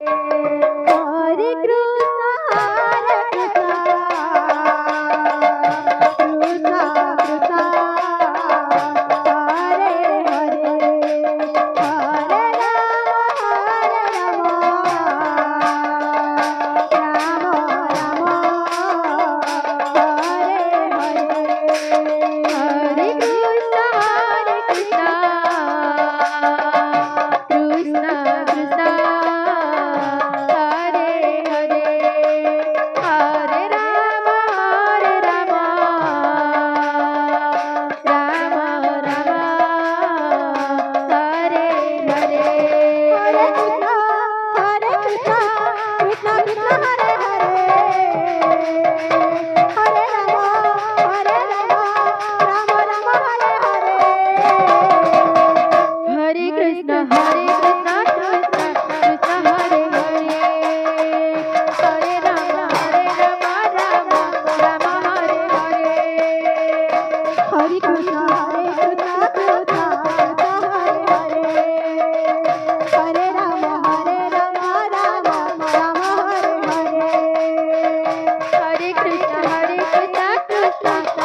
Hare Krishna, Hare Krishna, Krishna Krishna, Hare Hare, Hare Rama, Rama Rama, Hare Hare, Hare Krishna, Hare Krishna, Krishna Krishna, Hare Hare, Hare Rama, Hare Rama, Rama Rama, Hare Hare, Hare Krishna, Hare Krishna, Krishna Krishna, Hare Hare, Hare Rama, Hare Rama, Rama Rama, Hare Hare, Hare Krishna, Hare Krishna, Krishna Krishna, Hare Hare, Hare Rama, Hare Rama, Rama Rama, Hare Hare, Hare Krishna, Hare Krishna, Krishna Krishna, Hare Hare, Hare Rama, Hare Rama, Rama Rama, Hare Hare, Hare Krishna, Hare Krishna, Krishna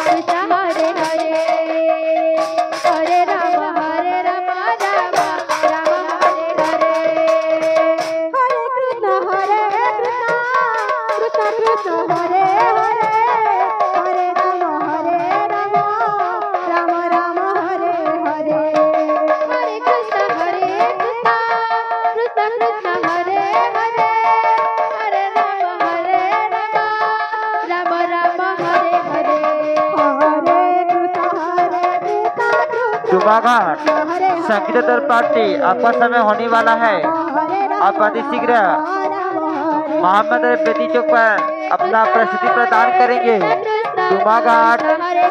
Krishna, Hare Hare, Hare Rama, Hare Rama, Rama Rama, Hare Hare, Hare Krishna, Hare Krishna, Krishna Krishna, Hare Hare, Hare Rama, Hare Rama, Rama Rama, Hare Hare, Hare Krishna, Hare Krishna, Krishna Krishna, Hare Hare, Hare Rama, Hare Rama, Rama Rama, Hare Hare, Hare Krishna, Hare Krishna, जुमाघाट संगीत दल party आपका समय होने वाला है। आप अति शीघ्र मोहम्मद बेदी चौक पर अपना प्रस्तुति प्रदान करेंगे। जुमाघाट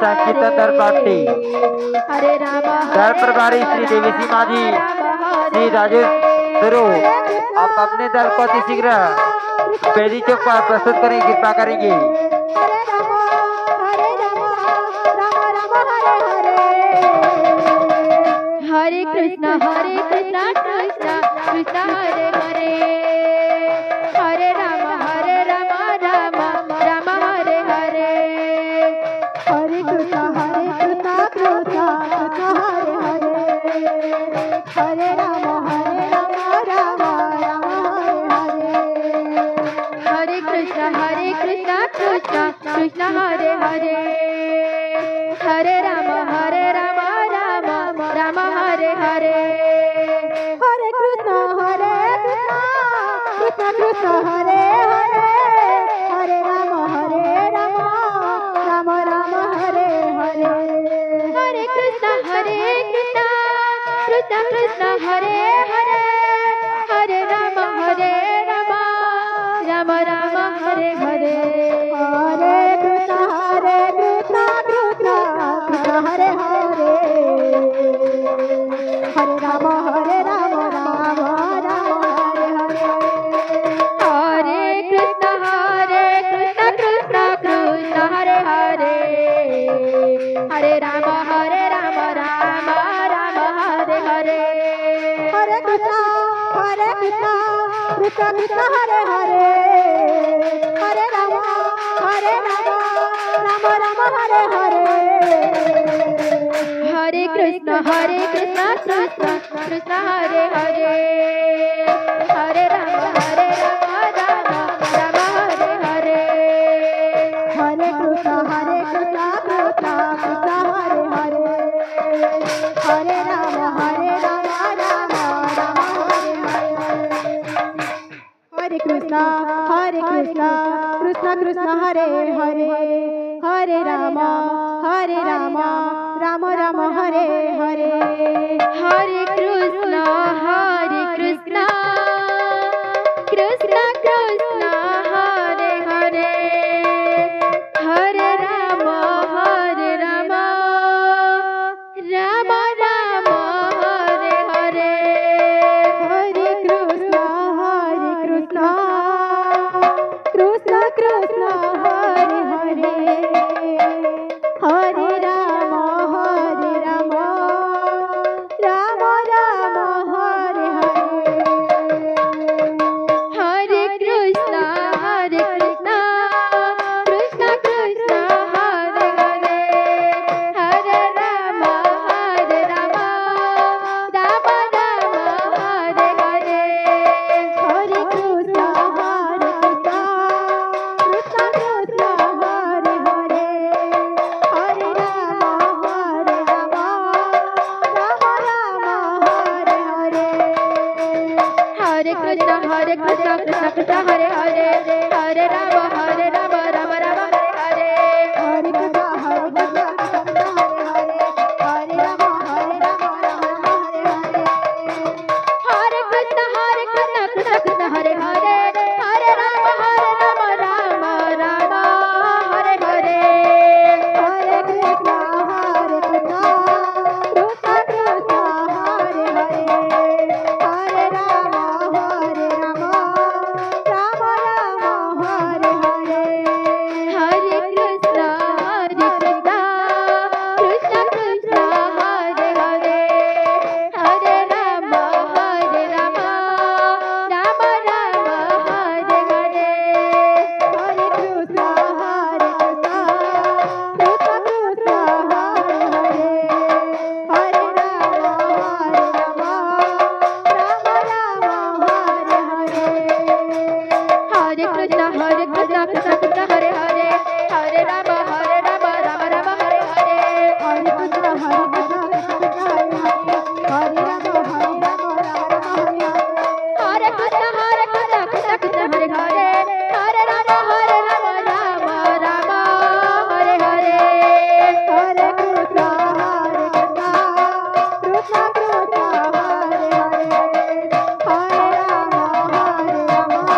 संगीत दल पार्टी हरे रामा, दल प्रभारी श्री देवी माझी, श्री राजेश दरो, आप अपने दल को अति शीघ्र बेदी चौक पर प्रस्तुत करें, कृपा करेंगे। हरे रामा, हरे रामा, रामा रामा, हरे हरे, हरे कृष्णा, कृष्णा कृष्णा हरे हरे, हरे रामा, रामा रामा हरे हरे, हरे कृष्णा, कृष्णा कृष्णा हरे हरे, हरे रामा, रामा रामा हरे हरे, हरे कृष्णा, कृष्णा कृष्णा हरे हरे, हरे रामा, रामा रामा हरे हरे, हरे कृष्णा, कृष्णा कृष्णा हरे हरे, हरे रामा, रामा रामा हरे हरे, हरे कृष्णा, कृष्णा कृष्णा हरे हरे, हरे रामा, रामा रामा हरे हरे, हरे कृष्णा, कृष्णा कृष्णा हरे हरे, हरे रामा, रामा रामा हरे हरे, हरे कृष्णा, कृष्णा कृष्णा हरे हरे, हरे रामा, रामा रामा हरे हरे, हरे कृष्णा, कृष्णा कृष्णा हरे हरे, हरे रामा, रामा रामा हरे हरे, हरे कृष्णा, कृष्णा कृष्णा हरे हरे, हरे रामा, रामा रामा हरे हरे, हरे कृष्णा, कृष्णा कृष्णा हरे हरे, हरे रामा, रामा रामा हरे हरे, हरे कृष्णा, कृष्णा कृष्णा हरे हरे, हरे रामा, रामा रामा हरे हरे, हरे कृष्णा, कृष्णा कृष्णा हरे हरे, हरे रामा, रामा रामा हरे हरे, हरे कृष्णा, कृष्णा कृष्णा हरे हरे, हरे Rama, Rama Rama Hare Hare, Hare Krishna Krishna Krishna Hare Hare Hare Rama Rama Rama Hare Hare Hare Krishna Krishna Krishna Hare Hare Hare Rama Rama Rama Hare Hare Hare Krishna Krishna Krishna Hare Hare Hare Rama Rama Rama Hare Hare Hare Krishna Krishna Krishna Hare Hare Hare Rama Rama Rama Hare Hare Hare Krishna Krishna Krishna Hare Hare Hare Rama Rama Rama Hare Hare Hare Krishna Krishna Krishna Hare Hare Hare Rama Rama Rama Hare Hare Krishna Krishna Krishna Hare Hare Hare Rama Rama Rama Hare Hare Hare Krishna Krishna Krishna Hare Hare Hare Rama Rama Rama Hare Hare Hare Krishna Krishna Krishna Hare Hare Hare Rama Rama Rama Hare Hare Hare Krishna Krishna Krishna Hare Hare Hare Rama Rama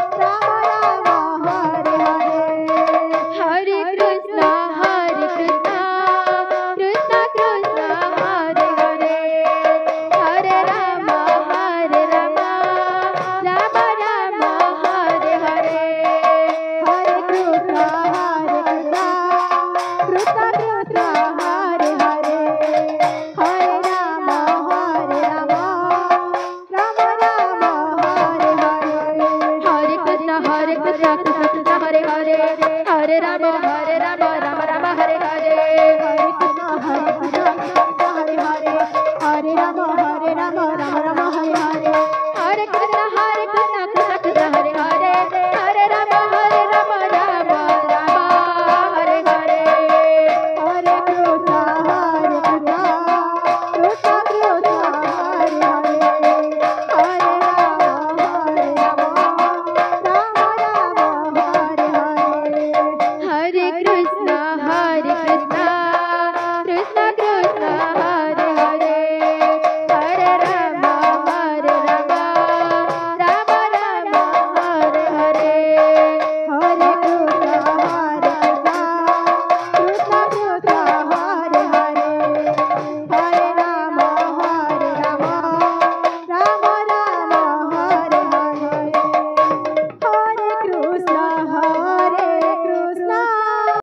Rama Hare Hare Hare Krishna Krishna Krishna Hare Hare Hare Rama Rama Rama Hare Hare Hare Krishna Krishna Krishna Hare Hare Hare Rama Rama Rama Hare Hare Hare Krishna Krishna Krishna Hare Hare Hare Rama